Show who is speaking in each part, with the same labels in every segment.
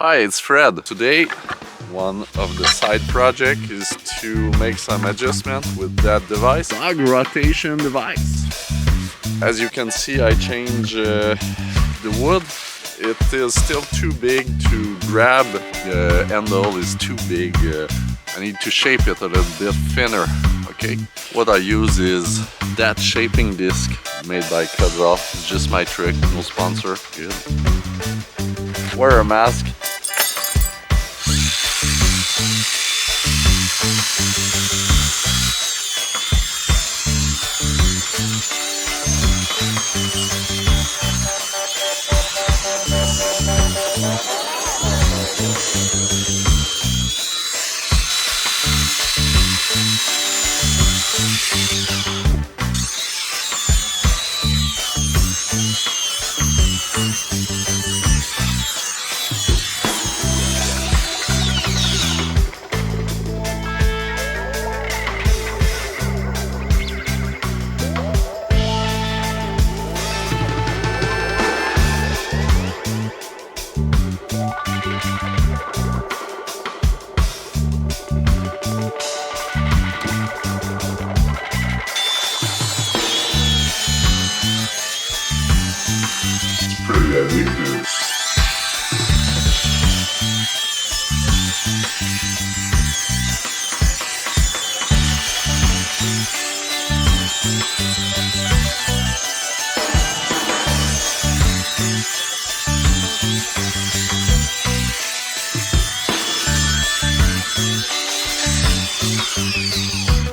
Speaker 1: Hi, it's Fred. Today, one of the side project is to make some adjustment with that device, dog rotation device. As you can see, I changed the wood. It is still too big to grab. The handle is too big. I need to shape it a little bit thinner. Okay. What I use is that shaping disc made by Kutzall. It's just my trick. No sponsor. Good. Wear a mask.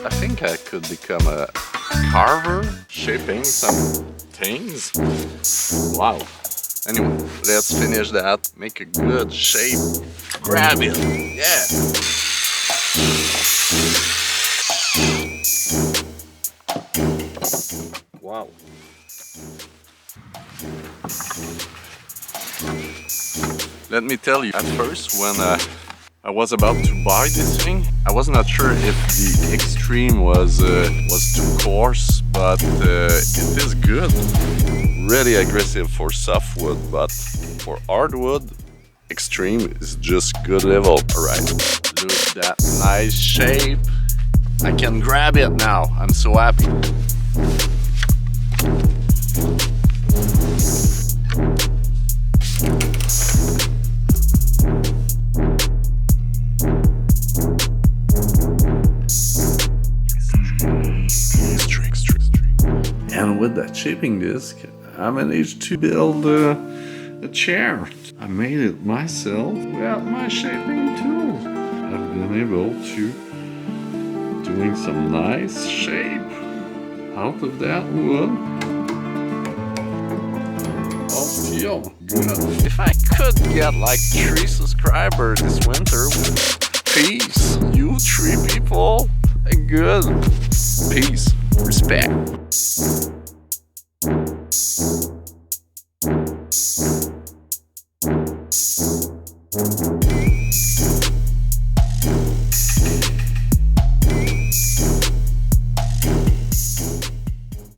Speaker 1: I think I could become a carver, shaping some things. Wow. Anyway, let's finish that. Make a good shape. Grab it. Yeah. Wow. Let me tell you, at first when I was about to buy this thing, I was not sure if the Extreme was too coarse, but it is good. Really aggressive for softwood, but for hardwood, Extreme is just good level. Alright, look at that nice shape. I can grab it now. I'm so happy. And with that shaping disc, I managed to build a chair. I made it myself without my shaping tools. I've been able to doing some nice shape out of that wood. All steel, good. If I could get like 3 subscribers this winter, peace. You 3 people, good. Peace, respect.